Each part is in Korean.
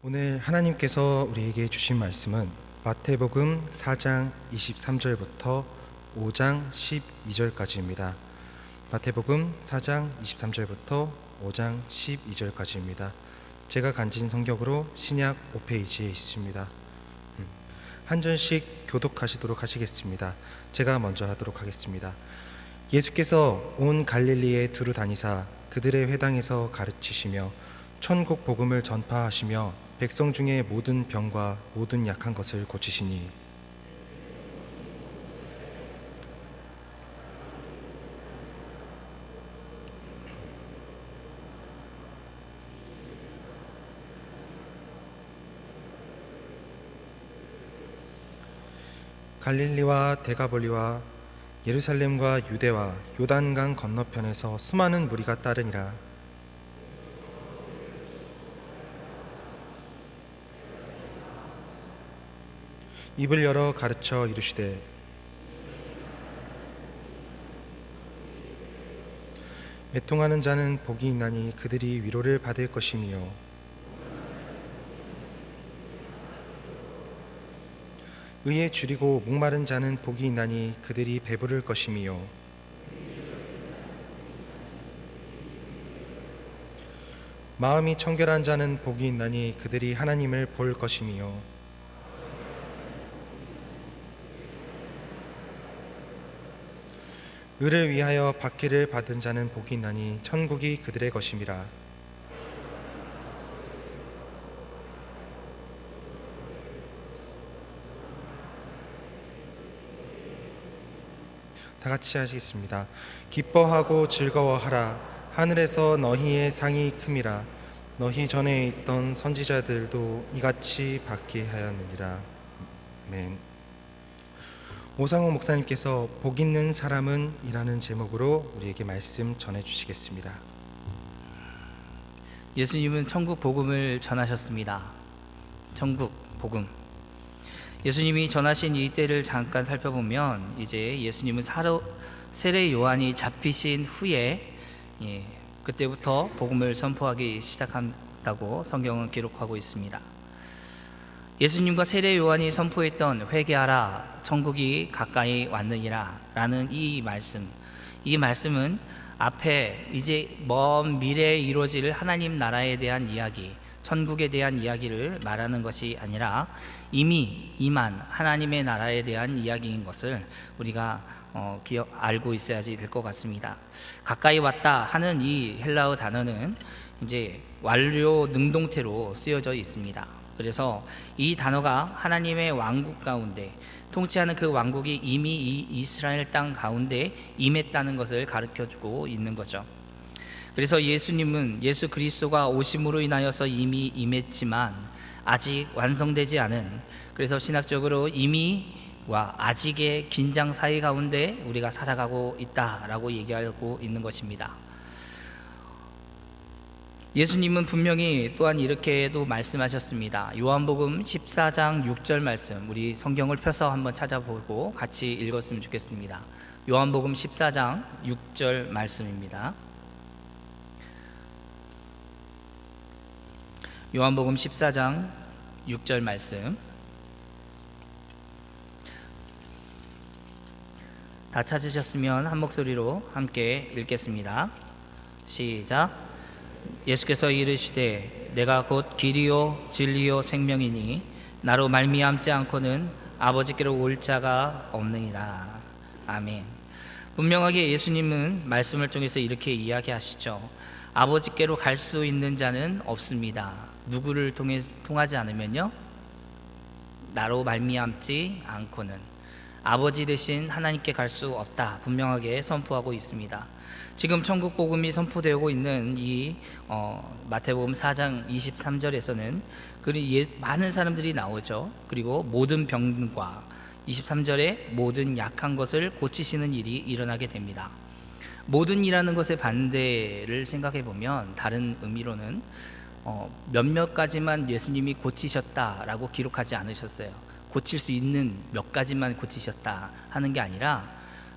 오늘 하나님께서 우리에게 주신 말씀은 마태복음 4장 23절부터 5장 12절까지입니다. 마태복음 4장 23절부터 5장 12절까지입니다. 제가 간진 성경으로 신약 5페이지에 있습니다. 한 절씩 교독하시도록 하시겠습니다. 제가 먼저 하도록 하겠습니다. 예수께서 온 갈릴리에 두루 다니사 그들의 회당에서 가르치시며 천국 복음을 전파하시며 백성 중에 모든 병과 모든 약한 것을 고치시니 갈릴리와 데가볼리와 예루살렘과 유대와 요단강 건너편에서 수많은 무리가 따르니라. 입을 열어 가르쳐 이르시되 애통하는 자는 복이 있나니 그들이 위로를 받을 것이며 의에 줄이고 목마른 자는 복이 있나니 그들이 배부를 것이며 마음이 청결한 자는 복이 있나니 그들이 하나님을 볼 것이며 의를 위하여 박해를 받은 자는 복이 있나니 천국이 그들의 것임이라. 다 같이 하시겠습니다. 기뻐하고 즐거워하라. 하늘에서 너희의 상이 큼이라. 너희 전에 있던 선지자들도 이같이 받게 하였느니라. 아멘. 오상호 목사님께서 복 있는 사람은 이라는 제목으로 우리에게 말씀 전해주시겠습니다. 예수님은 천국 복음을 전하셨습니다. 천국 복음. 예수님이 전하신 이 때를 잠깐 살펴보면 이제 예수님은 세례 요한이 잡히신 후에 그때부터 복음을 선포하기 시작한다고 성경은 기록하고 있습니다. 예수님과 세례 요한이 선포했던 회개하라 천국이 가까이 왔느니라 라는 이 말씀은 앞에 이제 먼 미래에 이루어질 하나님 나라에 대한 이야기, 천국에 대한 이야기를 말하는 것이 아니라 이미 임한 하나님의 나라에 대한 이야기인 것을 우리가 알고 있어야지 될 것 같습니다. 가까이 왔다 하는 이 헬라어 단어는 이제 완료 능동태로 쓰여져 있습니다. 그래서 이 단어가 하나님의 왕국 가운데 통치하는 그 왕국이 이미 이 이스라엘 땅 가운데 임했다는 것을 가르쳐주고 있는 거죠. 그래서 예수님은 예수 그리스도가 오심으로 인하여서 이미 임했지만 아직 완성되지 않은, 그래서 신학적으로 이미와 아직의 긴장 사이 가운데 우리가 살아가고 있다라고 얘기하고 있는 것입니다. 예수님은 분명히 또한 이렇게도 말씀하셨습니다. 요한복음 14장 6절 말씀, 우리 성경을 펴서 한번 찾아보고 같이 읽었으면 좋겠습니다. 요한복음 14장 6절 말씀입니다. 요한복음 14장 6절 말씀, 다 찾으셨으면 한 목소리로 함께 읽겠습니다. 시작. 예수께서 이르시되 내가 곧 길이요 진리요 생명이니 나로 말미암지 않고는 아버지께로 올 자가 없느니라. 아멘. 분명하게 예수님은 말씀을 통해서 이렇게 이야기하시죠. 아버지께로 갈 수 있는 자는 없습니다. 누구를 통하지 않으면요, 나로 말미암지 않고는 아버지 대신 하나님께 갈 수 없다, 분명하게 선포하고 있습니다. 지금 천국 복음이 선포되고 있는 이 마태복음 4장 23절에서는 많은 사람들이 나오죠. 그리고 모든 병과 23절에 모든 약한 것을 고치시는 일이 일어나게 됩니다. 모든이라는 것의 반대를 생각해 보면 다른 의미로는 몇몇 가지만 예수님이 고치셨다라고 기록하지 않으셨어요. 고칠 수 있는 몇 가지만 고치셨다 하는 게 아니라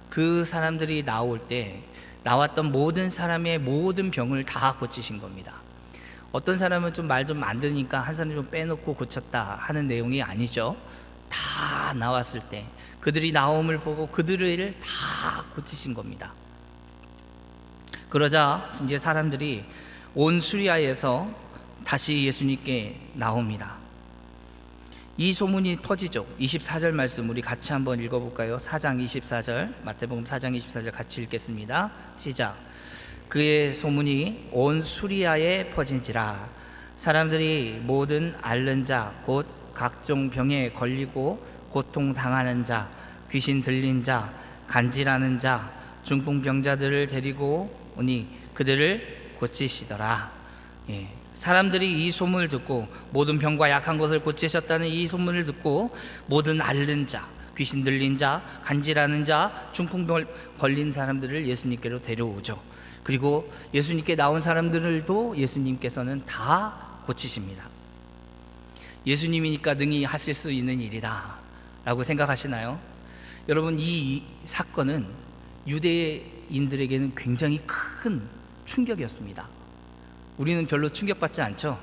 그 사람들이 나올 때 나왔던 모든 사람의 모든 병을 다 고치신 겁니다. 어떤 사람은 좀 말 좀 안 들으니까 한 사람 좀 빼놓고 고쳤다 하는 내용이 아니죠. 다 나왔을 때 그들이 나옴을 보고 그들을 다 고치신 겁니다. 그러자 이제 사람들이 온 수리아에서 다시 예수님께 나옵니다. 이 소문이 퍼지죠. 24절 말씀 우리 같이 한번 읽어볼까요? 4장 24절, 마태복음 4장 24절 같이 읽겠습니다. 시작. 그의 소문이 온 수리아에 퍼진지라 사람들이 모든 앓는 자 곧 각종 병에 걸리고 고통당하는 자, 귀신 들린 자, 간질하는 자, 중풍병자들을 데리고 오니 그들을 고치시더라. 사람들이 이 소문을 듣고 모든 병과 약한 것을 고치셨다는 이 소문을 듣고 모든 앓는 자, 귀신 들린 자, 간질하는 자, 중풍병 걸린 사람들을 예수님께로 데려오죠. 그리고 예수님께 나온 사람들도 예수님께서는 다 고치십니다. 예수님이니까 능히 하실 수 있는 일이다 라고 생각하시나요? 여러분, 이 사건은 유대인들에게는 굉장히 큰 충격이었습니다. 우리는 별로 충격받지 않죠.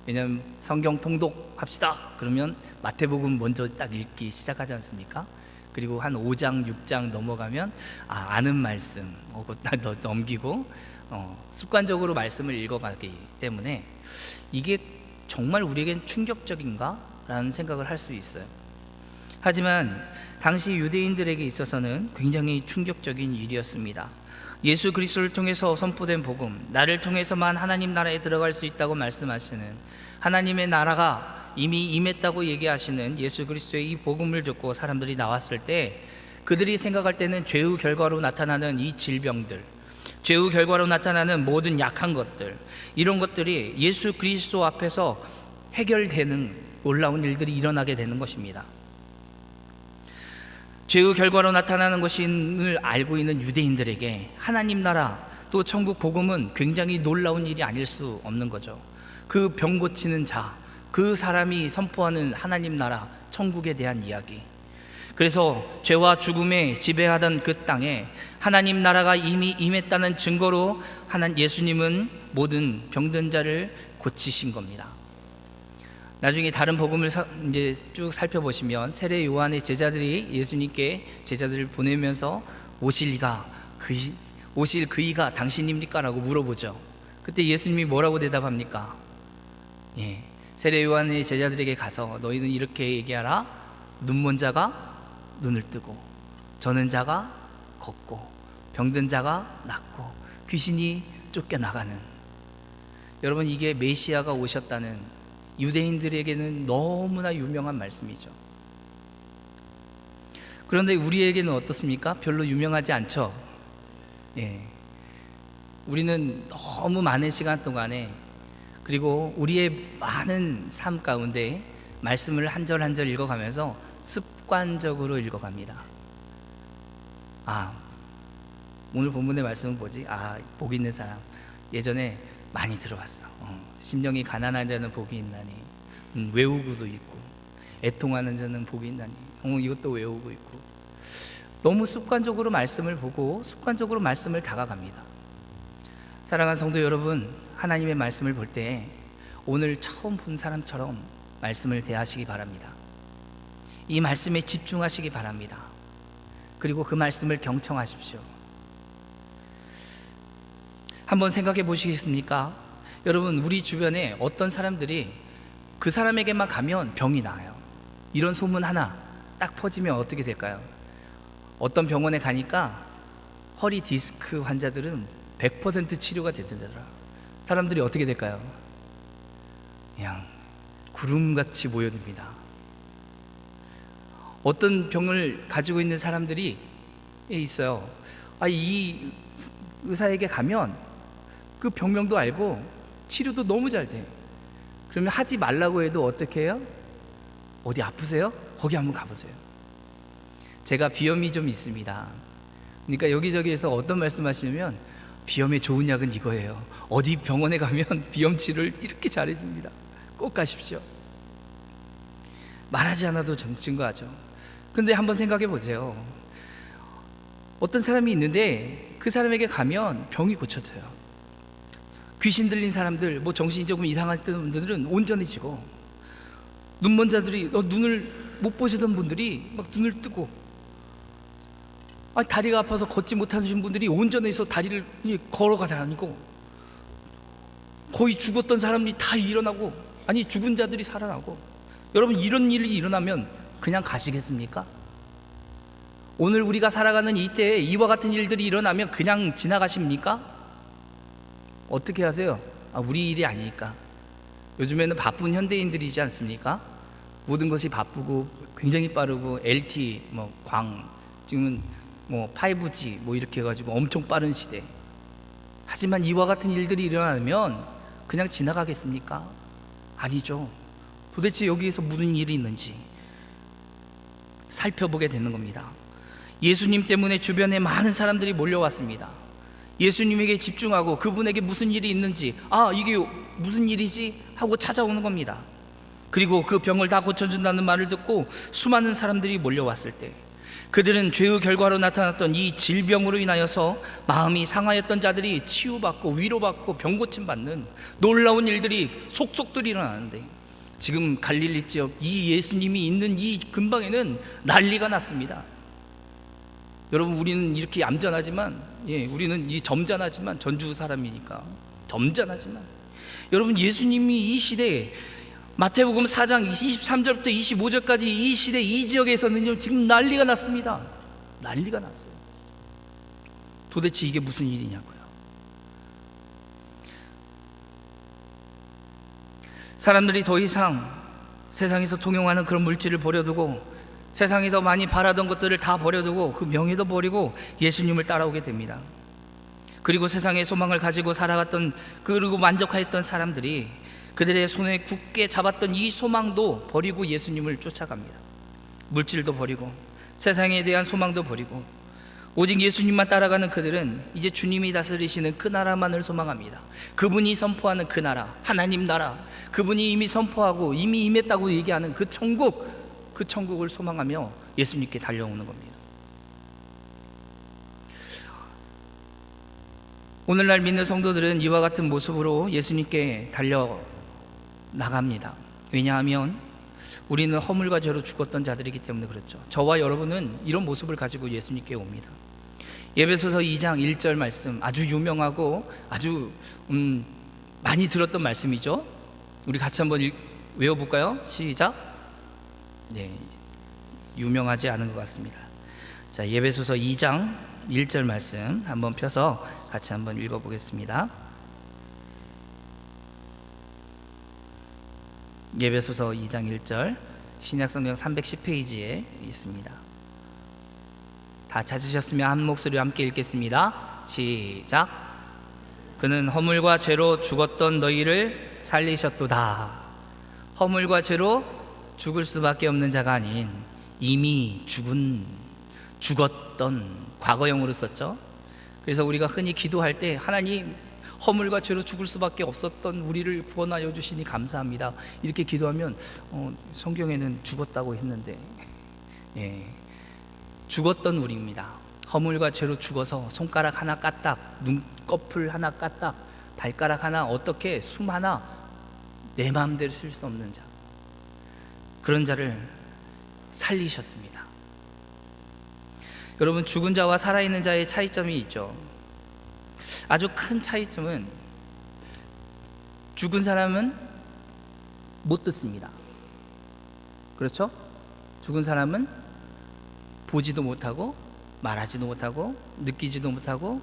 왜냐하면 성경 통독합시다 그러면 마태복음 먼저 딱 읽기 시작하지 않습니까? 그리고 한 5장 6장 넘어가면 아는 말씀 그거 넘기고 습관적으로 말씀을 읽어가기 때문에 이게 정말 우리에겐 충격적인가? 라는 생각을 할 수 있어요. 하지만 당시 유대인들에게 있어서는 굉장히 충격적인 일이었습니다. 예수 그리스도를 통해서 선포된 복음, 나를 통해서만 하나님 나라에 들어갈 수 있다고 말씀하시는 하나님의 나라가 이미 임했다고 얘기하시는 예수 그리스도의 이 복음을 듣고 사람들이 나왔을 때 그들이 생각할 때는 죄의 결과로 나타나는 이 질병들, 죄의 결과로 나타나는 모든 약한 것들, 이런 것들이 예수 그리스도 앞에서 해결되는 놀라운 일들이 일어나게 되는 것입니다. 죄의 결과로 나타나는 것임을 알고 있는 유대인들에게 하나님 나라 또 천국 복음은 굉장히 놀라운 일이 아닐 수 없는 거죠. 그 병 고치는 자, 그 사람이 선포하는 하나님 나라 천국에 대한 이야기. 그래서 죄와 죽음에 지배하던 그 땅에 하나님 나라가 이미 임했다는 증거로 예수님은 모든 병든 자를 고치신 겁니다. 나중에 다른 복음을 이제 쭉 살펴보시면 세례 요한의 제자들이 예수님께 제자들을 보내면서 오실 그이가 당신입니까? 라고 물어보죠. 그때 예수님이 뭐라고 대답합니까? 세례 요한의 제자들에게 가서 너희는 이렇게 얘기하라. 눈먼 자가 눈을 뜨고 저는 자가 걷고 병든 자가 낫고 귀신이 쫓겨나가는. 여러분, 이게 메시아가 오셨다는 유대인들에게는 너무나 유명한 말씀이죠. 그런데 우리에게는 어떻습니까? 별로 유명하지 않죠. 우리는 너무 많은 시간 동안에 그리고 우리의 많은 삶 가운데 말씀을 한 절 한 절 읽어가면서 습관적으로 읽어갑니다. 오늘 본문의 말씀은 뭐지? 복 있는 사람 예전에 많이 들어봤어. 심령이 가난한 자는 복이 있나니. 외우고도 있고 애통하는 자는 복이 있나니. 이것도 외우고 있고. 너무 습관적으로 말씀을 보고 습관적으로 말씀을 다가갑니다. 사랑하는 성도 여러분, 하나님의 말씀을 볼 때 오늘 처음 본 사람처럼 말씀을 대하시기 바랍니다. 이 말씀에 집중하시기 바랍니다. 그리고 그 말씀을 경청하십시오. 한번 생각해 보시겠습니까? 여러분, 우리 주변에 어떤 사람들이 그 사람에게만 가면 병이 나아요. 이런 소문 하나 딱 퍼지면 어떻게 될까요? 어떤 병원에 가니까 허리 디스크 환자들은 100% 치료가 되더라. 사람들이 어떻게 될까요? 그냥 구름같이 모여듭니다. 어떤 병을 가지고 있는 사람들이 있어요. 이 의사에게 가면 그 병명도 알고 치료도 너무 잘 돼. 그러면 하지 말라고 해도 어떻게 해요? 어디 아프세요? 거기 한번 가보세요. 제가 비염이 좀 있습니다. 그러니까 여기저기에서 어떤 말씀하시냐면 비염에 좋은 약은 이거예요. 어디 병원에 가면 비염 치료를 이렇게 잘해줍니다. 꼭 가십시오. 말하지 않아도 증거하죠. 근데 한번 생각해 보세요. 어떤 사람이 있는데 그 사람에게 가면 병이 고쳐져요. 귀신 들린 사람들, 뭐 정신이 조금 이상한 분들은 온전해지고, 눈먼 자들이 눈을 못 보시던 분들이 막 눈을 뜨고, 다리가 아파서 걷지 못하신 분들이 온전해서 다리를 걸어가 다니고, 거의 죽었던 사람들이 다 일어나고, 죽은 자들이 살아나고. 여러분, 이런 일이 일어나면 그냥 가시겠습니까? 오늘 우리가 살아가는 이때에 이와 같은 일들이 일어나면 그냥 지나가십니까? 어떻게 하세요? 우리 일이 아니니까. 요즘에는 바쁜 현대인들이지 않습니까? 모든 것이 바쁘고 굉장히 빠르고, LTE, 지금은 5G 이렇게 해가지고 엄청 빠른 시대. 하지만 이와 같은 일들이 일어나면 그냥 지나가겠습니까? 아니죠. 도대체 여기에서 무슨 일이 있는지 살펴보게 되는 겁니다. 예수님 때문에 주변에 많은 사람들이 몰려왔습니다. 예수님에게 집중하고 그분에게 무슨 일이 있는지, 이게 무슨 일이지 하고 찾아오는 겁니다. 그리고 그 병을 다 고쳐준다는 말을 듣고 수많은 사람들이 몰려왔을 때, 그들은 죄의 결과로 나타났던 이 질병으로 인하여서 마음이 상하였던 자들이 치유받고 위로받고 병 고침받는 놀라운 일들이 속속들이 일어나는데, 지금 갈릴리 지역 이 예수님이 있는 이 근방에는 난리가 났습니다. 여러분, 우리는 이렇게 얌전하지만, 우리는 이 점잖하지만, 전주 사람이니까 점잖하지만, 여러분, 예수님이 이 시대에 마태복음 4장 23절부터 25절까지 이 시대 이 지역에서는요, 지금 난리가 났습니다. 난리가 났어요. 도대체 이게 무슨 일이냐고요. 사람들이 더 이상 세상에서 통용하는 그런 물질을 버려두고, 세상에서 많이 바라던 것들을 다 버려두고, 그 명예도 버리고 예수님을 따라오게 됩니다. 그리고 세상의 소망을 가지고 살아갔던, 그리고 만족하였던 사람들이 그들의 손에 굳게 잡았던 이 소망도 버리고 예수님을 쫓아갑니다. 물질도 버리고 세상에 대한 소망도 버리고 오직 예수님만 따라가는 그들은 이제 주님이 다스리시는 그 나라만을 소망합니다. 그분이 선포하는 그 나라, 하나님 나라, 그분이 이미 선포하고 이미 임했다고 얘기하는 그 천국, 그 천국을 소망하며 예수님께 달려오는 겁니다. 오늘날 믿는 성도들은 이와 같은 모습으로 예수님께 달려 나갑니다. 왜냐하면 우리는 허물과 죄로 죽었던 자들이기 때문에 그렇죠. 저와 여러분은 이런 모습을 가지고 예수님께 옵니다. 에베소서 2장 1절 말씀, 아주 유명하고 아주 많이 들었던 말씀이죠. 우리 같이 한번 외워볼까요? 시작. 네, 유명하지 않은 것 같습니다. 자, 에베소서 2장 1절 말씀 한번 펴서 같이 한번 읽어보겠습니다. 에베소서 2장 1절, 신약성경 310페이지에 있습니다. 다 찾으셨으면 한 목소리로 함께 읽겠습니다. 시작. 그는 허물과 죄로 죽었던 너희를 살리셨도다. 허물과 죄로 죽을 수밖에 없는 자가 아닌 이미 죽었던, 과거형으로 썼죠. 그래서 우리가 흔히 기도할 때, 하나님, 허물과 죄로 죽을 수밖에 없었던 우리를 구원하여 주시니 감사합니다, 이렇게 기도하면 성경에는 죽었다고 했는데, 죽었던 우리입니다. 허물과 죄로 죽어서 손가락 하나 까딱, 눈꺼풀 하나 까딱, 발가락 하나, 어떻게 숨 하나 내 마음대로 쓸 수 없는 자, 그런 자를 살리셨습니다. 여러분, 죽은 자와 살아있는 자의 차이점이 있죠. 아주 큰 차이점은, 죽은 사람은 못 듣습니다. 그렇죠? 죽은 사람은 보지도 못하고 말하지도 못하고 느끼지도 못하고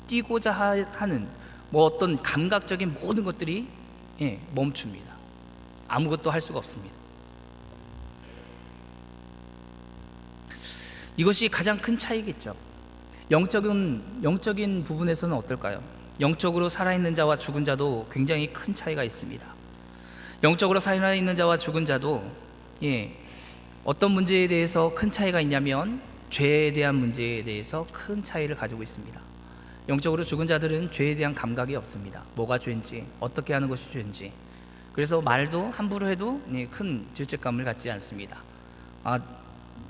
뛰고자 하는 어떤 감각적인 모든 것들이 멈춥니다. 아무것도 할 수가 없습니다. 이것이 가장 큰 차이겠죠. 영적인 부분에서는 어떨까요? 영적으로 살아있는 자와 죽은 자도 굉장히 큰 차이가 있습니다. 영적으로 살아있는 자와 죽은 자도 어떤 문제에 대해서 큰 차이가 있냐면, 죄에 대한 문제에 대해서 큰 차이를 가지고 있습니다. 영적으로 죽은 자들은 죄에 대한 감각이 없습니다. 뭐가 죄인지, 어떻게 하는 것이 죄인지. 그래서 말도 함부로 해도 큰 죄책감을 갖지 않습니다.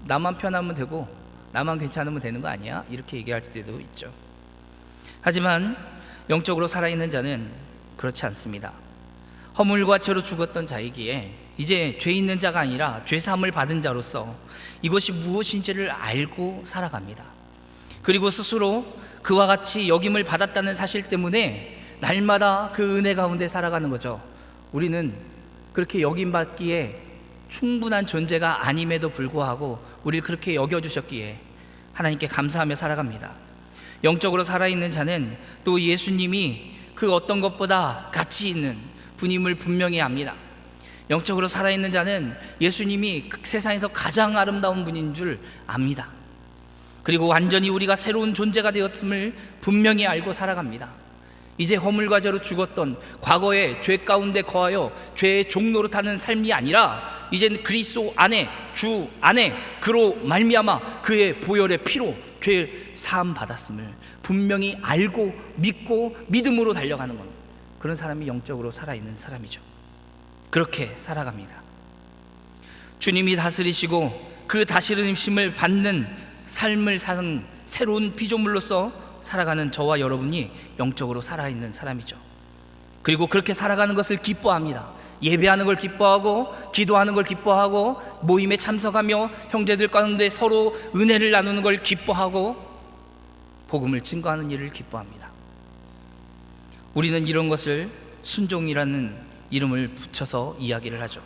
나만 편하면 되고 나만 괜찮으면 되는 거 아니야? 이렇게 얘기할 때도 있죠. 하지만 영적으로 살아있는 자는 그렇지 않습니다. 허물과 죄로 죽었던 자이기에 이제 죄 있는 자가 아니라 죄 사함을 받은 자로서 이것이 무엇인지를 알고 살아갑니다. 그리고 스스로 그와 같이 여김을 받았다는 사실 때문에 날마다 그 은혜 가운데 살아가는 거죠. 우리는 그렇게 여김받기에 충분한 존재가 아님에도 불구하고 우리를 그렇게 여겨주셨기에 하나님께 감사하며 살아갑니다. 영적으로 살아있는 자는 또 예수님이 그 어떤 것보다 가치 있는 분임을 분명히 압니다. 영적으로 살아있는 자는 예수님이 세상에서 가장 아름다운 분인 줄 압니다. 그리고 완전히 우리가 새로운 존재가 되었음을 분명히 알고 살아갑니다. 이제 허물과 죄로 죽었던 과거의 죄 가운데 거하여 죄의 종노릇하는 삶이 아니라 이제는 그리스도 안에, 주 안에 그로 말미암아 그의 보혈의 피로 죄 사함 받았음을 분명히 알고 믿고 믿음으로 달려가는 것, 그런 사람이 영적으로 살아있는 사람이죠. 그렇게 살아갑니다. 주님이 다스리시고 그 다스림을 받는 삶을 사는 새로운 피조물로서 살아가는 저와 여러분이 영적으로 살아있는 사람이죠. 그리고 그렇게 살아가는 것을 기뻐합니다. 예배하는 걸 기뻐하고 기도하는 걸 기뻐하고 모임에 참석하며 형제들 가운데 서로 은혜를 나누는 걸 기뻐하고 복음을 증거하는 일을 기뻐합니다. 우리는 이런 것을 순종이라는 이름을 붙여서 이야기를 하죠.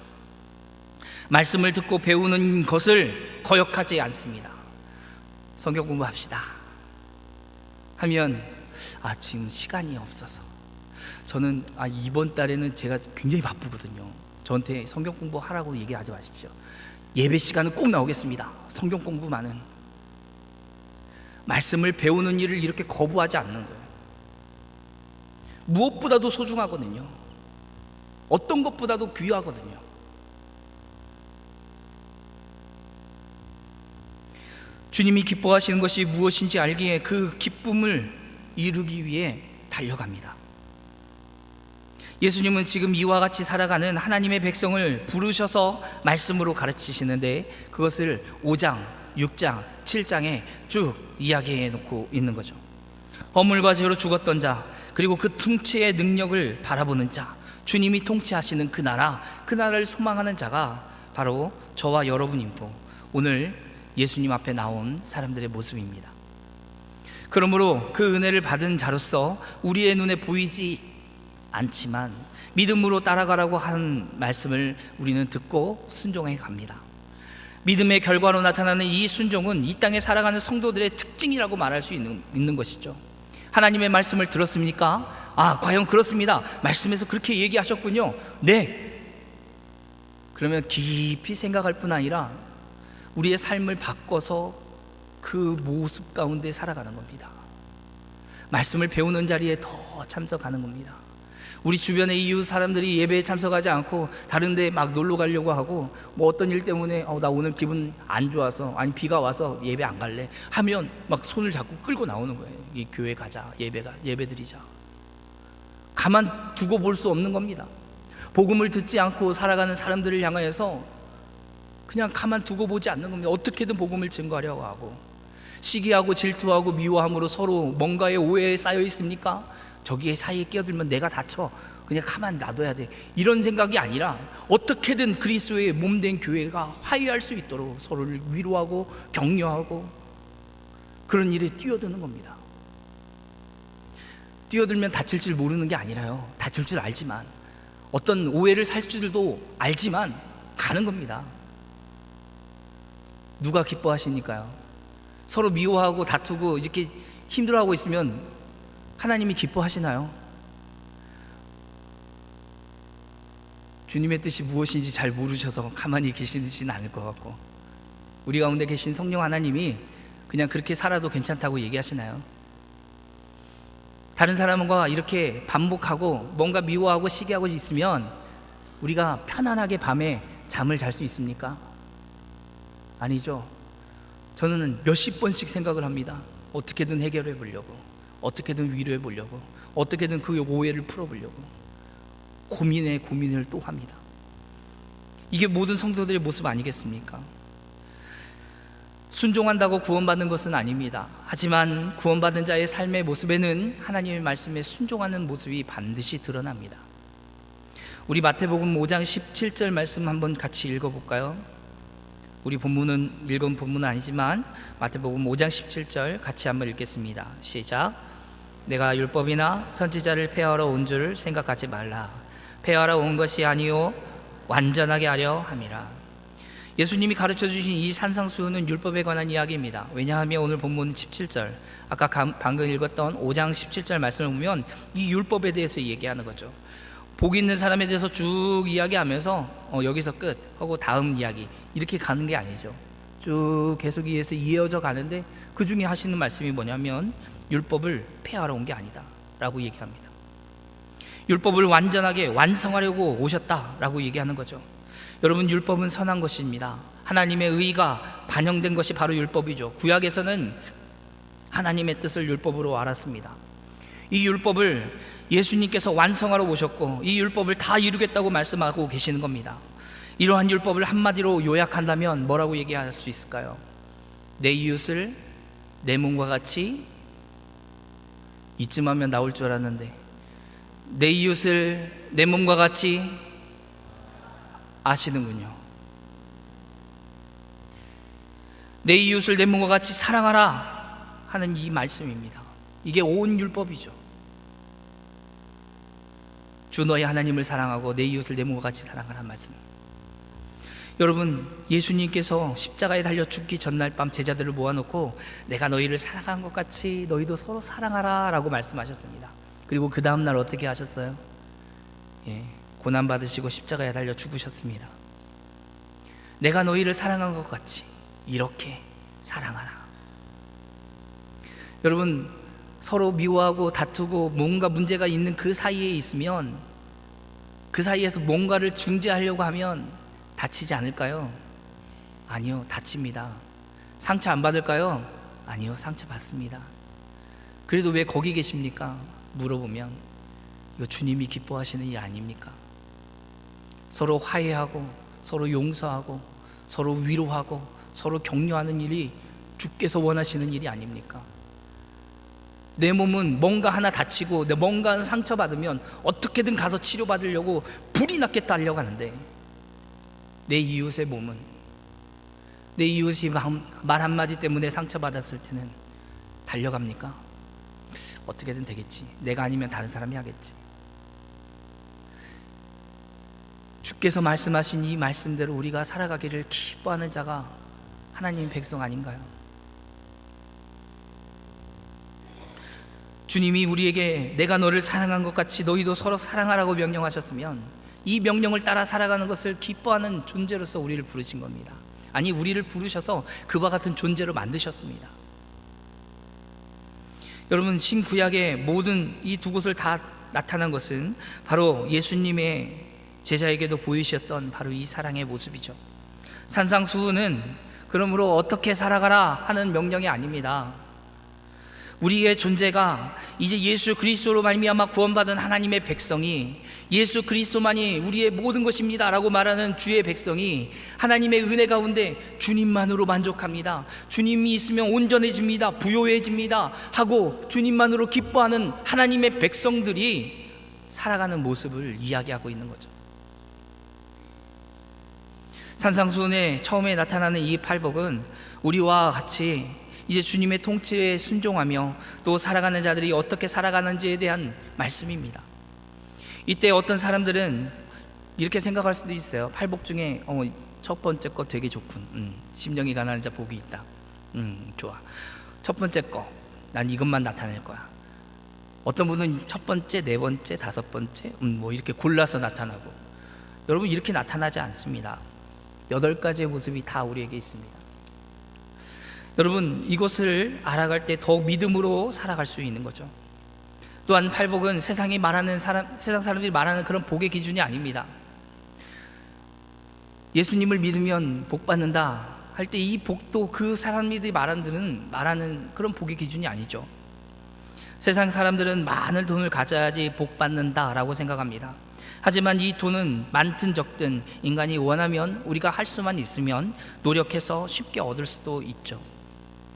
말씀을 듣고 배우는 것을 거역하지 않습니다. 성경 공부합시다 하면 지금 시간이 없어서 저는 이번 달에는 제가 굉장히 바쁘거든요. 저한테 성경 공부하라고 얘기하지 마십시오. 예배 시간은 꼭 나오겠습니다. 성경 공부만은. 말씀을 배우는 일을 이렇게 거부하지 않는 거예요. 무엇보다도 소중하거든요. 어떤 것보다도 귀하거든요. 주님이 기뻐하시는 것이 무엇인지 알기에 그 기쁨을 이루기 위해 달려갑니다. 예수님은 지금 이와 같이 살아가는 하나님의 백성을 부르셔서 말씀으로 가르치시는데 그것을 5장, 6장, 7장에 쭉 이야기해 놓고 있는 거죠. 허물과 죄로 죽었던 자, 그리고 그 통치의 능력을 바라보는 자, 주님이 통치하시는 그 나라를 소망하는 자가 바로 저와 여러분이고 오늘 예수님 앞에 나온 사람들의 모습입니다. 그러므로 그 은혜를 받은 자로서 우리의 눈에 보이지 않지만 믿음으로 따라가라고 하는 말씀을 우리는 듣고 순종해 갑니다. 믿음의 결과로 나타나는 이 순종은 이 땅에 살아가는 성도들의 특징이라고 말할 수 있는 것이죠. 하나님의 말씀을 들었습니까? 과연 그렇습니다. 말씀에서 그렇게 얘기하셨군요. 네. 그러면 깊이 생각할 뿐 아니라 우리의 삶을 바꿔서 그 모습 가운데 살아가는 겁니다. 말씀을 배우는 자리에 더 참석하는 겁니다. 우리 주변의 이웃 사람들이 예배에 참석하지 않고 다른 데 막 놀러 가려고 하고 어떤 일 때문에 나 오늘 기분 안 좋아서 비가 와서 예배 안 갈래 하면 막 손을 잡고 끌고 나오는 거예요. 이 교회 가자, 예배 드리자. 가만 두고 볼 수 없는 겁니다. 복음을 듣지 않고 살아가는 사람들을 향하여서 그냥 가만 두고 보지 않는 겁니다. 어떻게든 복음을 증거하려고 하고 시기하고 질투하고 미워함으로 서로 뭔가의 오해에 쌓여 있습니까? 저기에 사이에 끼어들면 내가 다쳐, 그냥 가만 놔둬야 돼, 이런 생각이 아니라 어떻게든 그리스도의 몸된 교회가 화해할 수 있도록 서로를 위로하고 격려하고 그런 일에 뛰어드는 겁니다. 뛰어들면 다칠 줄 모르는 게 아니라요, 다칠 줄 알지만 어떤 오해를 살 줄도 알지만 가는 겁니다. 누가 기뻐하시니까요? 서로 미워하고 다투고 이렇게 힘들어하고 있으면 하나님이 기뻐하시나요? 주님의 뜻이 무엇인지 잘 모르셔서 가만히 계시진 않을 것 같고 우리 가운데 계신 성령 하나님이 그냥 그렇게 살아도 괜찮다고 얘기하시나요? 다른 사람과 이렇게 반복하고 뭔가 미워하고 시기하고 있으면 우리가 편안하게 밤에 잠을 잘 수 있습니까? 아니죠. 저는 몇십 번씩 생각을 합니다. 어떻게든 해결해 보려고, 어떻게든 위로해 보려고, 어떻게든 그 오해를 풀어보려고 고민을 또 합니다. 이게 모든 성도들의 모습 아니겠습니까? 순종한다고 구원받는 것은 아닙니다. 하지만 구원받은 자의 삶의 모습에는 하나님의 말씀에 순종하는 모습이 반드시 드러납니다. 우리 마태복음 5장 17절 말씀 한번 같이 읽어볼까요? 우리 본문은 읽은 본문은 아니지만 마태복음 5장 17절 같이 한번 읽겠습니다. 시작. 내가 율법이나 선지자를 폐하러 온 줄 생각하지 말라. 폐하러 온 것이 아니요 완전하게 하려 함이라. 예수님이 가르쳐 주신 이 산상수훈은 율법에 관한 이야기입니다. 왜냐하면 오늘 본문 17절, 아까 방금 읽었던 5장 17절 말씀을 보면 이 율법에 대해서 얘기하는 거죠. 복 있는 사람에 대해서 쭉 이야기하면서 여기서 끝 하고 다음 이야기 이렇게 가는 게 아니죠. 쭉 계속 이어서 이어져 가는데 그 중에 하시는 말씀이 뭐냐면 율법을 폐하러 온 게 아니다 라고 얘기합니다. 율법을 완전하게 완성하려고 오셨다라고 얘기하는 거죠. 여러분, 율법은 선한 것입니다. 하나님의 의가 반영된 것이 바로 율법이죠. 구약에서는 하나님의 뜻을 율법으로 알았습니다. 이 율법을 예수님께서 완성하러 오셨고 이 율법을 다 이루겠다고 말씀하고 계시는 겁니다. 이러한 율법을 한마디로 요약한다면 뭐라고 얘기할 수 있을까요? 내 이웃을 내 몸과 같이, 이쯤 하면 나올 줄 알았는데, 내 이웃을 내 몸과 같이 아시는군요. 내 이웃을 내 몸과 같이 사랑하라 하는 이 말씀입니다. 이게 온 율법이죠. 주 너희 하나님을 사랑하고 내 이웃을 내 몸과 같이 사랑하라는 말씀. 여러분, 예수님께서 십자가에 달려 죽기 전날 밤 제자들을 모아놓고 내가 너희를 사랑한 것 같이 너희도 서로 사랑하라 라고 말씀하셨습니다. 그리고 그 다음날 어떻게 하셨어요? 고난받으시고 십자가에 달려 죽으셨습니다. 내가 너희를 사랑한 것 같이 이렇게 사랑하라. 여러분, 서로 미워하고 다투고 뭔가 문제가 있는 그 사이에 있으면, 그 사이에서 뭔가를 중재하려고 하면 다치지 않을까요? 아니요, 다칩니다. 상처 안 받을까요? 아니요, 상처 받습니다. 그래도 왜 거기 계십니까? 물어보면 이거 주님이 기뻐하시는 일 아닙니까? 서로 화해하고 서로 용서하고 서로 위로하고 서로 격려하는 일이 주께서 원하시는 일이 아닙니까? 내 몸은 뭔가 하나 다치고 뭔가 하나 상처받으면 어떻게든 가서 치료받으려고 불이 났게 달려가는데, 내 이웃의 몸은, 내 이웃이 말 한마디 때문에 상처받았을 때는 달려갑니까? 어떻게든 되겠지, 내가 아니면 다른 사람이 하겠지. 주께서 말씀하신 이 말씀대로 우리가 살아가기를 기뻐하는 자가 하나님의 백성 아닌가요? 주님이 우리에게 내가 너를 사랑한 것 같이 너희도 서로 사랑하라고 명령하셨으면 이 명령을 따라 살아가는 것을 기뻐하는 존재로서 우리를 부르신 겁니다. 아니, 우리를 부르셔서 그와 같은 존재로 만드셨습니다. 여러분, 신구약의 모든 이 두 곳을 다 나타난 것은 바로 예수님의 제자에게도 보이셨던 바로 이 사랑의 모습이죠. 산상수훈은 그러므로 어떻게 살아가라 하는 명령이 아닙니다. 우리의 존재가 이제 예수 그리스도로 말미암아 구원받은 하나님의 백성이, 예수 그리스도만이 우리의 모든 것입니다 라고 말하는 주의 백성이 하나님의 은혜 가운데 주님만으로 만족합니다, 주님이 있으면 온전해집니다, 부요해집니다 하고 주님만으로 기뻐하는 하나님의 백성들이 살아가는 모습을 이야기하고 있는 거죠. 산상수훈에 처음에 나타나는 이 팔복은 우리와 같이 이제 주님의 통치에 순종하며 또 살아가는 자들이 어떻게 살아가는지에 대한 말씀입니다. 이때 어떤 사람들은 이렇게 생각할 수도 있어요. 팔복 중에 첫 번째 거 되게 좋군, 심령이 가난한 자 복이 있다, 좋아. 첫 번째 거 난 이것만 나타낼 거야. 어떤 분은 첫 번째, 네 번째, 다섯 번째 뭐 이렇게 골라서 나타나고, 여러분, 이렇게 나타나지 않습니다. 8가지의 모습이 다 우리에게 있습니다. 여러분, 이것을 알아갈 때 더욱 믿음으로 살아갈 수 있는 거죠. 또한 팔복은 세상 사람들이 말하는 그런 복의 기준이 아닙니다. 예수님을 믿으면 복 받는다 할 때 이 복도 그 사람들이 말하는 그런 복의 기준이 아니죠. 세상 사람들은 많은 돈을 가져야지 복 받는다라고 생각합니다. 하지만 이 돈은 많든 적든 인간이 원하면, 우리가 할 수만 있으면 노력해서 쉽게 얻을 수도 있죠.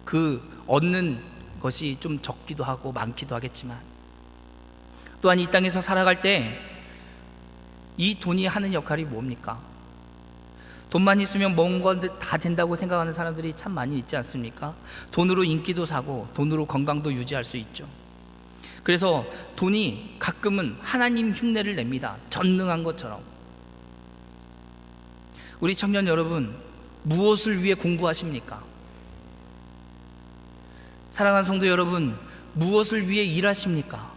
그 얻는 것이 좀 적기도 하고 많기도 하겠지만, 또한 이 땅에서 살아갈 때 이 돈이 하는 역할이 뭡니까? 돈만 있으면 뭔가 다 된다고 생각하는 사람들이 참 많이 있지 않습니까? 돈으로 인기도 사고 돈으로 건강도 유지할 수 있죠. 그래서 돈이 가끔은 하나님 흉내를 냅니다. 전능한 것처럼. 우리 청년 여러분, 무엇을 위해 공부하십니까? 사랑하는 성도 여러분, 무엇을 위해 일하십니까?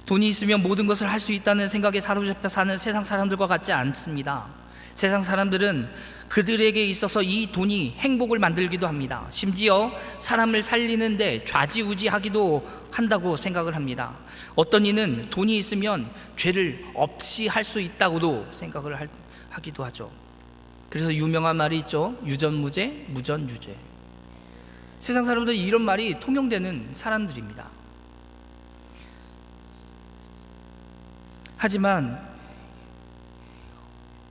돈이 있으면 모든 것을 할 수 있다는 생각에 사로잡혀 사는 세상 사람들과 같지 않습니다. 세상 사람들은 그들에게 있어서 이 돈이 행복을 만들기도 합니다. 심지어 사람을 살리는데 좌지우지하기도 한다고 생각을 합니다. 어떤 이는 돈이 있으면 죄를 없이 할 수 있다고도 생각을 하기도 하죠. 그래서 유명한 말이 있죠. 유전무죄, 무전유죄. 세상 사람들이 이런 말이 통용되는 사람들입니다. 하지만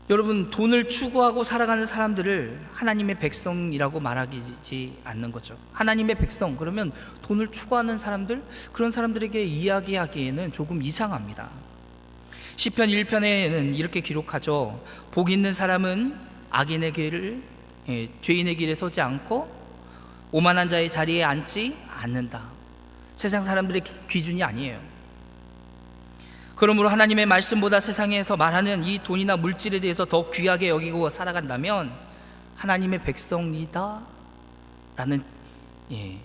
여러분, 돈을 추구하고 살아가는 사람들을 하나님의 백성이라고 말하지 않는 거죠. 하나님의 백성, 그러면 돈을 추구하는 사람들, 그런 사람들에게 이야기하기에는 조금 이상합니다. 시편 1편에는 이렇게 기록하죠. 복 있는 사람은 악인의 길을, 죄인의 길에 서지 않고 오만한 자의 자리에 앉지 않는다. 세상 사람들의 기준이 아니에요. 그러므로 하나님의 말씀보다 세상에서 말하는 이 돈이나 물질에 대해서 더 귀하게 여기고 살아간다면 하나님의 백성이다 라는 이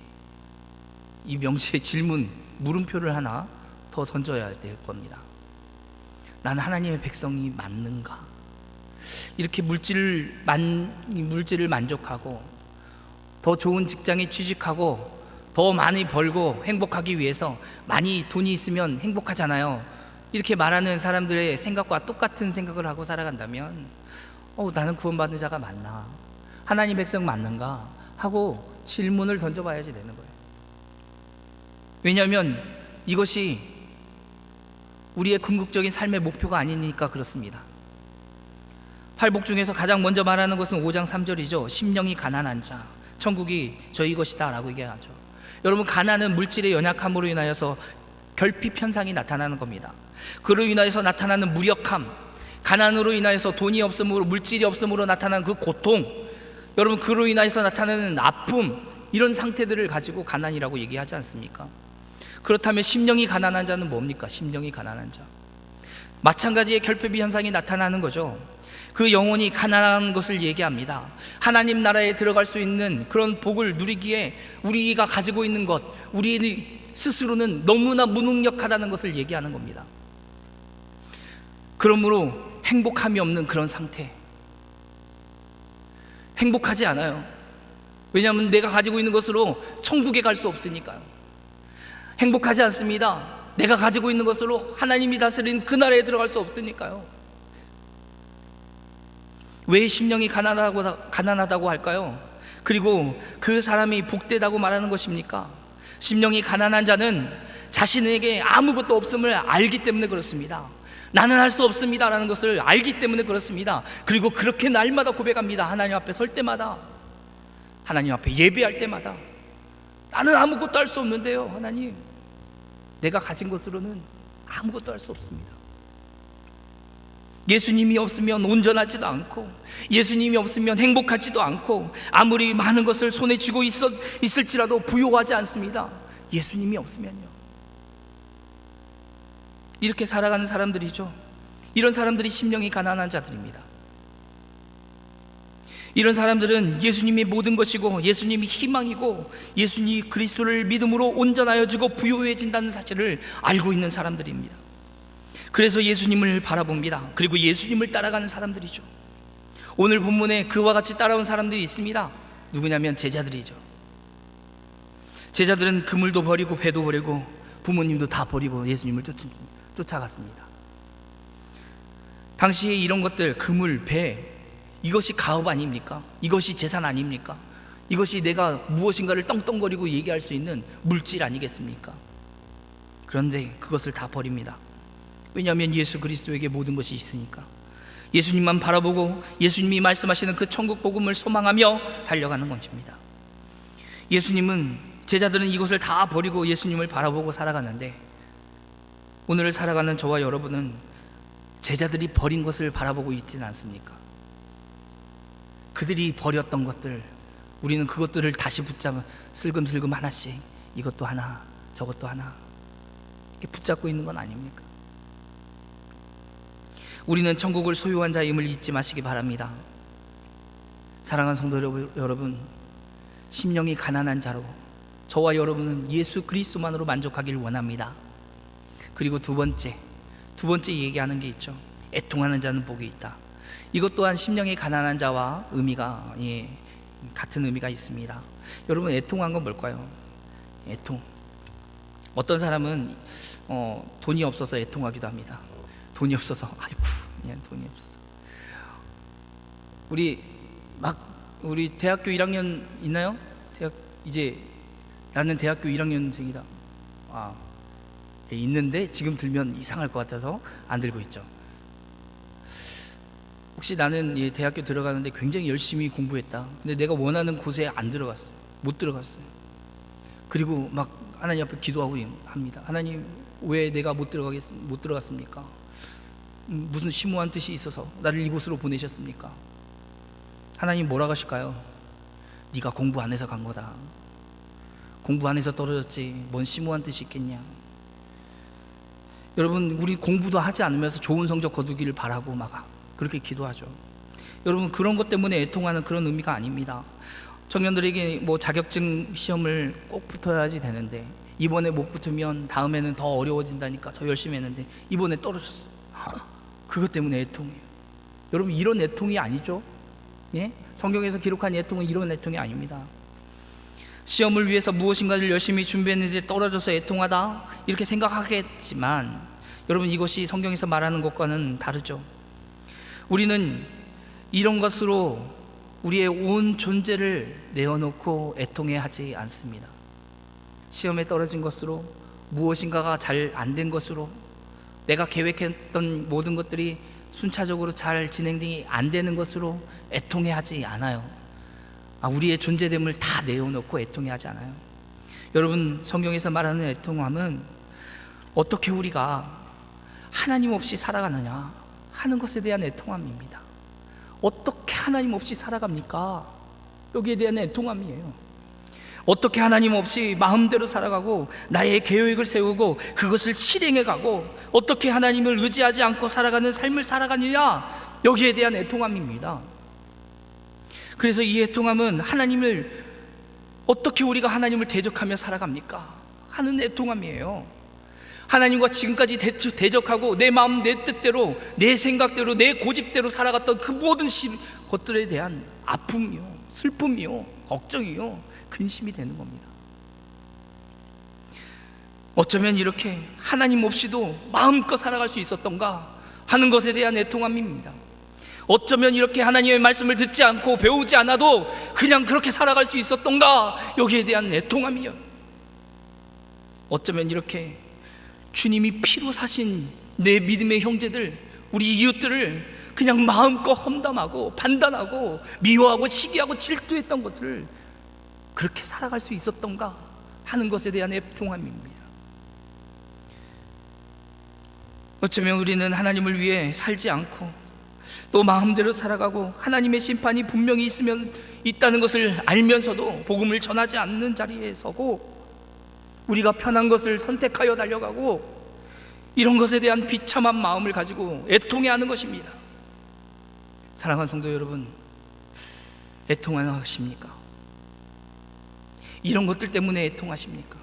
명시의 질문, 물음표를 하나 더 던져야 될 겁니다. 나는 하나님의 백성이 맞는가? 이렇게 물질을 만족하고 더 좋은 직장에 취직하고 더 많이 벌고 행복하기 위해서, 많이 돈이 있으면 행복하잖아요, 이렇게 말하는 사람들의 생각과 똑같은 생각을 하고 살아간다면 나는 구원받은 자가 맞나? 하나님 백성 맞는가? 하고 질문을 던져봐야지 되는 거예요. 왜냐하면 이것이 우리의 궁극적인 삶의 목표가 아니니까 그렇습니다. 팔복 중에서 가장 먼저 말하는 것은 5장 3절이죠. 심령이 가난한 자, 천국이 저희 것이다 라고 얘기하죠. 여러분, 가난은 물질의 연약함으로 인하여서 결핍 현상이 나타나는 겁니다. 그로 인하여서 나타나는 무력함, 가난으로 인하여서 돈이 없음으로, 물질이 없음으로 나타나는 그 고통, 여러분, 그로 인하여서 나타나는 아픔, 이런 상태들을 가지고 가난이라고 얘기하지 않습니까? 그렇다면 심령이 가난한 자는 뭡니까? 심령이 가난한 자, 마찬가지의 결핍 현상이 나타나는 거죠. 그 영혼이 가난한 것을 얘기합니다. 하나님 나라에 들어갈 수 있는 그런 복을 누리기에 우리가 가지고 있는 것, 우리 스스로는 너무나 무능력하다는 것을 얘기하는 겁니다. 그러므로 행복함이 없는 그런 상태, 행복하지 않아요. 왜냐하면 내가 가지고 있는 것으로 천국에 갈 수 없으니까요. 행복하지 않습니다. 내가 가지고 있는 것으로 하나님이 다스린 그 나라에 들어갈 수 없으니까요. 왜 심령이 가난하다고 할까요? 그리고 그 사람이 복되다고 말하는 것입니까? 심령이 가난한 자는 자신에게 아무것도 없음을 알기 때문에 그렇습니다. 나는 할 수 없습니다 라는 것을 알기 때문에 그렇습니다. 그리고 그렇게 날마다 고백합니다. 하나님 앞에 설 때마다, 하나님 앞에 예배할 때마다, 나는 아무것도 할 수 없는데요, 하나님, 내가 가진 것으로는 아무것도 할 수 없습니다. 예수님이 없으면 온전하지도 않고, 예수님이 없으면 행복하지도 않고, 아무리 많은 것을 손에 쥐고 있을지라도 부요하지 않습니다. 예수님이 없으면요. 이렇게 살아가는 사람들이죠. 이런 사람들이 심령이 가난한 자들입니다. 이런 사람들은 예수님이 모든 것이고 예수님이 희망이고 예수님 그리스도를 믿음으로 온전하여지고 부요해진다는 사실을 알고 있는 사람들입니다. 그래서 예수님을 바라봅니다. 그리고 예수님을 따라가는 사람들이죠. 오늘 본문에 그와 같이 따라온 사람들이 있습니다. 누구냐면 제자들이죠. 제자들은 그물도 버리고 배도 버리고 부모님도 다 버리고 예수님을 쫓아갔습니다. 당시에 이런 것들, 그물, 배, 이것이 가업 아닙니까? 이것이 재산 아닙니까? 이것이 내가 무엇인가를 떵떵거리고 얘기할 수 있는 물질 아니겠습니까? 그런데 그것을 다 버립니다. 왜냐하면 예수 그리스도에게 모든 것이 있으니까. 예수님만 바라보고 예수님이 말씀하시는 그 천국 복음을 소망하며 달려가는 것입니다. 제자들은 이것을 다 버리고 예수님을 바라보고 살아가는데, 오늘 살아가는 저와 여러분은 제자들이 버린 것을 바라보고 있지는 않습니까? 그들이 버렸던 것들, 우리는 그것들을 다시 붙잡아 슬금슬금 하나씩, 이것도 하나 저것도 하나 이렇게 붙잡고 있는 건 아닙니까? 우리는 천국을 소유한 자임을 잊지 마시기 바랍니다. 사랑하는 성도 여러분, 심령이 가난한 자로 저와 여러분은 예수 그리스도만으로 만족하길 원합니다. 그리고 두 번째 얘기하는 게 있죠. 애통하는 자는 복이 있다. 이것 또한 심령이 가난한 자와 의미가 같은 의미가 있습니다. 여러분, 애통한 건 뭘까요? 애통. 어떤 사람은 돈이 없어서 애통하기도 합니다. 돈이 없어서, 아이고, 돈이 없어서. 우리 대학교 1학년 있나요? 나는 대학교 1학년생이다. 있는데 지금 들면 이상할 것 같아서 안 들고 있죠. 혹시 나는 대학교 들어가는데 굉장히 열심히 공부했다. 근데 내가 원하는 곳에 안 들어갔어요. 못 들어갔어요. 그리고 막 하나님 앞에 기도하고 합니다. 하나님, 왜 내가 못 들어갔습니까? 무슨 심오한 뜻이 있어서 나를 이곳으로 보내셨습니까? 하나님 뭐라고 하실까요? 네가 공부 안 해서 간 거다. 공부 안 해서 떨어졌지 뭔 심오한 뜻이 있겠냐. 여러분, 우리 공부도 하지 않으면서 좋은 성적 거두기를 바라고 막 그렇게 기도하죠. 여러분, 그런 것 때문에 애통하는 그런 의미가 아닙니다. 청년들에게 자격증 시험을 꼭 붙어야지 되는데, 이번에 못 붙으면 다음에는 더 어려워진다니까 더 열심히 했는데 이번에 떨어졌어요. 그것 때문에 애통해요. 여러분, 이런 애통이 아니죠. 성경에서 기록한 애통은 이런 애통이 아닙니다. 시험을 위해서 무엇인가를 열심히 준비했는데 떨어져서 애통하다, 이렇게 생각하겠지만, 여러분, 이것이 성경에서 말하는 것과는 다르죠. 우리는 이런 것으로 우리의 온 존재를 내어놓고 애통해 하지 않습니다. 시험에 떨어진 것으로, 무엇인가가 잘 안 된 것으로, 내가 계획했던 모든 것들이 순차적으로 잘 진행이 안 되는 것으로 애통해 하지 않아요. 우리의 존재됨을 다 내어놓고 애통해 하지 않아요. 여러분, 성경에서 말하는 애통함은 어떻게 우리가 하나님 없이 살아가느냐 하는 것에 대한 애통함입니다. 어떻게 하나님 없이 살아갑니까? 여기에 대한 애통함이에요. 어떻게 하나님 없이 마음대로 살아가고 나의 계획을 세우고 그것을 실행해가고 어떻게 하나님을 의지하지 않고 살아가는 삶을 살아가느냐, 여기에 대한 애통함입니다. 그래서 이 애통함은 어떻게 우리가 하나님을 대적하며 살아갑니까? 하는 애통함이에요. 하나님과 지금까지 대적하고 내 마음, 내 뜻대로, 내 생각대로, 내 고집대로 살아갔던 그 모든 것들에 대한 아픔이요, 슬픔이요, 걱정이요, 근심이 되는 겁니다. 어쩌면 이렇게 하나님 없이도 마음껏 살아갈 수 있었던가 하는 것에 대한 애통함입니다. 어쩌면 이렇게 하나님의 말씀을 듣지 않고 배우지 않아도 그냥 그렇게 살아갈 수 있었던가, 여기에 대한 애통함이요. 어쩌면 이렇게 주님이 피로 사신 내 믿음의 형제들, 우리 이웃들을 그냥 마음껏 험담하고 판단하고 미워하고 시기하고 질투했던 것을 그렇게 살아갈 수 있었던가 하는 것에 대한 애통함입니다. 어쩌면 우리는 하나님을 위해 살지 않고 또 마음대로 살아가고 하나님의 심판이 분명히 있다는 것을 알면서도 복음을 전하지 않는 자리에 서고, 우리가 편한 것을 선택하여 달려가고, 이런 것에 대한 비참한 마음을 가지고 애통해하는 것입니다. 사랑하는 성도 여러분, 애통하십니까? 이런 것들 때문에 애통하십니까?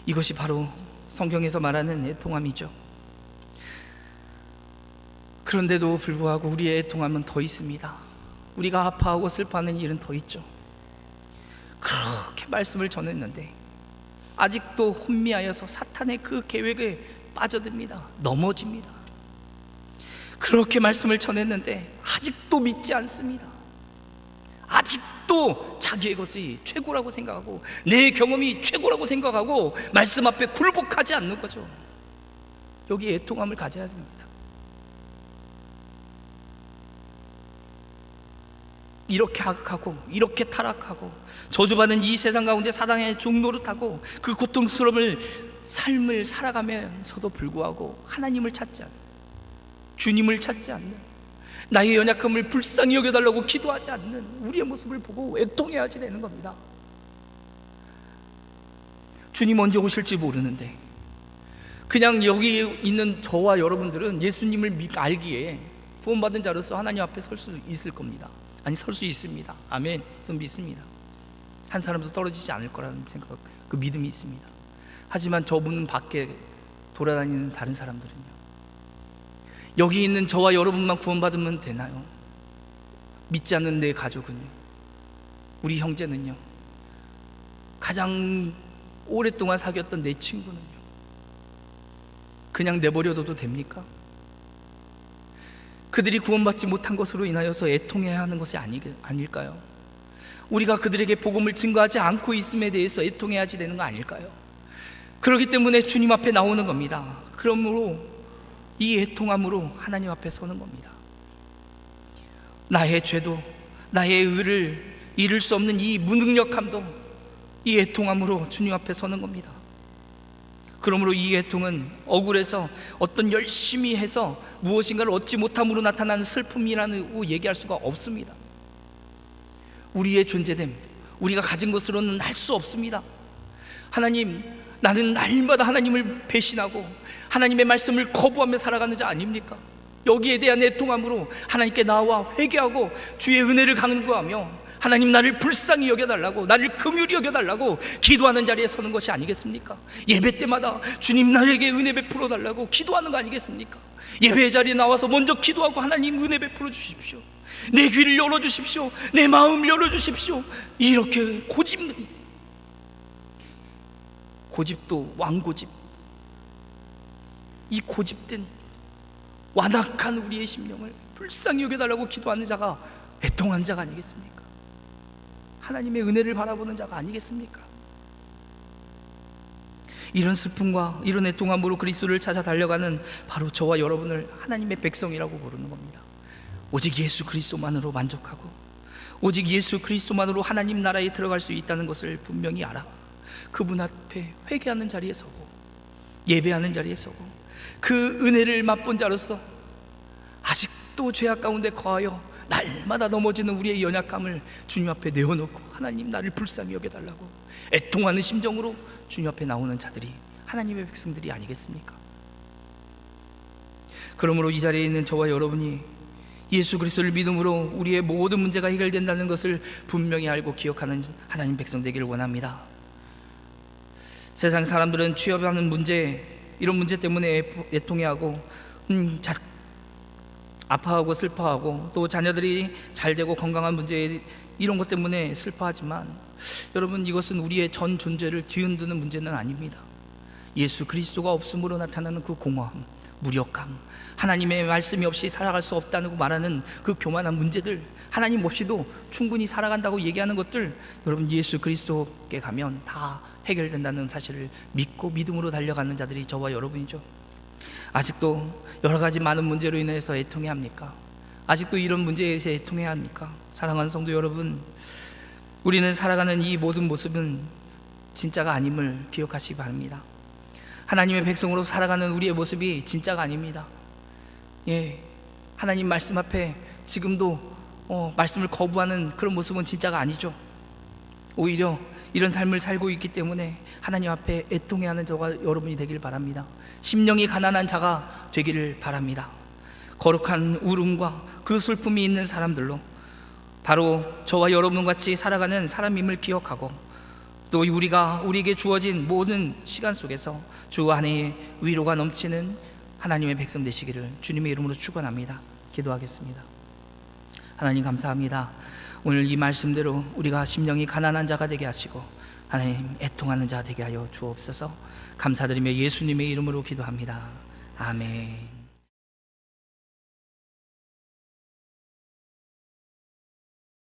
이것이 바로 성경에서 말하는 애통함이죠. 그런데도 불구하고 우리의 애통함은 더 있습니다. 우리가 아파하고 슬퍼하는 일은 더 있죠. 그렇게 말씀을 전했는데 아직도 혼미하여서 사탄의 그 계획에 빠져듭니다. 넘어집니다. 그렇게 말씀을 전했는데 아직도 믿지 않습니다. 아직도 아직도 자기의 것이 최고라고 생각하고 내 경험이 최고라고 생각하고 말씀 앞에 굴복하지 않는 거죠. 여기 애통함을 가져야 됩니다. 이렇게 하악하고 이렇게 타락하고 저주받는 이 세상 가운데 사단의 종노릇하고 그 고통스러운 삶을 살아가면서도 불구하고 하나님을 찾지 않는, 주님을 찾지 않는, 나의 연약함을 불쌍히 여겨달라고 기도하지 않는 우리의 모습을 보고 애통해야지 되는 겁니다. 주님 언제 오실지 모르는데 그냥 여기 있는 저와 여러분들은 예수님을 알기에 구원받은 자로서 하나님 앞에 설 수 있을 겁니다. 아니, 설 수 있습니다. 아멘. 전 믿습니다. 한 사람도 떨어지지 않을 거라는 생각, 그 믿음이 있습니다. 하지만 저분 밖에 돌아다니는 다른 사람들은요, 여기 있는 저와 여러분만 구원받으면 되나요? 믿지 않는 내 가족은요, 우리 형제는요, 가장 오랫동안 사귀었던 내 친구는요, 그냥 내버려둬도 됩니까? 그들이 구원받지 못한 것으로 인하여서 애통해야 하는 것이 아닐까요? 우리가 그들에게 복음을 증거하지 않고 있음에 대해서 애통해야지 되는 거 아닐까요? 그렇기 때문에 주님 앞에 나오는 겁니다. 그러므로 이 애통함으로 하나님 앞에 서는 겁니다. 나의 죄도 나의 의를 이룰 수 없는 이 무능력함도 이 애통함으로 주님 앞에 서는 겁니다. 그러므로 이 애통은 억울해서 어떤 열심히 해서 무엇인가를 얻지 못함으로 나타나는 슬픔이라고 얘기할 수가 없습니다. 우리의 존재됨, 우리가 가진 것으로는 할 수 없습니다. 하나님, 나는 날마다 하나님을 배신하고 하나님의 말씀을 거부하며 살아가는 자 아닙니까? 여기에 대한 애통함으로 하나님께 나와 회개하고 주의 은혜를 간구하며 하나님, 나를 불쌍히 여겨달라고, 나를 긍휼히 여겨달라고 기도하는 자리에 서는 것이 아니겠습니까? 예배 때마다 주님, 나에게 은혜 베풀어 달라고 기도하는 거 아니겠습니까? 예배의 자리에 나와서 먼저 기도하고 하나님, 은혜 베풀어 주십시오, 내 귀를 열어주십시오, 내 마음을 열어주십시오, 이렇게 고집도 왕고집, 이 고집된 완악한 우리의 심령을 불쌍히 여겨달라고 기도하는 자가 애통하는 자가 아니겠습니까? 하나님의 은혜를 바라보는 자가 아니겠습니까? 이런 슬픔과 이런 애통함으로 그리스도를 찾아 달려가는 바로 저와 여러분을 하나님의 백성이라고 부르는 겁니다. 오직 예수 그리스도만으로 만족하고 오직 예수 그리스도만으로 하나님 나라에 들어갈 수 있다는 것을 분명히 알아 그분 앞에 회개하는 자리에 서고 예배하는 자리에 서고 그 은혜를 맛본 자로서 아직도 죄악 가운데 거하여 날마다 넘어지는 우리의 연약함을 주님 앞에 내어놓고 하나님, 나를 불쌍히 여겨달라고 애통하는 심정으로 주님 앞에 나오는 자들이 하나님의 백성들이 아니겠습니까? 그러므로 이 자리에 있는 저와 여러분이 예수 그리스도를 믿음으로 우리의 모든 문제가 해결된다는 것을 분명히 알고 기억하는 하나님 백성 되기를 원합니다. 세상 사람들은 취업하는 문제, 이런 문제 때문에 애통해하고 아파하고 슬퍼하고 또 자녀들이 잘 되고 건강한 문제, 이런 것 때문에 슬퍼하지만 여러분, 이것은 우리의 전 존재를 뒤흔드는 문제는 아닙니다. 예수 그리스도가 없음으로 나타나는 그 공허함, 무력함, 하나님의 말씀이 없이 살아갈 수 없다고 말하는 그 교만한 문제들, 하나님 없이도 충분히 살아간다고 얘기하는 것들, 여러분, 예수 그리스도께 가면 다 해결된다는 사실을 믿고 믿음으로 달려가는 자들이 저와 여러분이죠. 아직도 여러 가지 많은 문제로 인해서 애통해야 합니까? 아직도 이런 문제에서 애통해야 합니까? 사랑하는 성도 여러분, 우리는 살아가는 이 모든 모습은 진짜가 아님을 기억하시기 바랍니다. 하나님의 백성으로 살아가는 우리의 모습이 진짜가 아닙니다. 하나님 말씀 앞에 지금도 말씀을 거부하는 그런 모습은 진짜가 아니죠. 오히려 이런 삶을 살고 있기 때문에 하나님 앞에 애통해하는 저와 여러분이 되길 바랍니다. 심령이 가난한 자가 되기를 바랍니다. 거룩한 울음과 그 슬픔이 있는 사람들로 바로 저와 여러분같이 살아가는 사람임을 기억하고 또 우리에게 주어진 모든 시간 속에서 주 안에 위로가 넘치는 하나님의 백성 되시기를 주님의 이름으로 축원합니다. 기도하겠습니다. 하나님, 감사합니다. 오늘 이 말씀대로 우리가 심령이 가난한 자가 되게 하시고 하나님, 애통하는 자 되게 하여 주옵소서. 감사드리며 예수님의 이름으로 기도합니다. 아멘.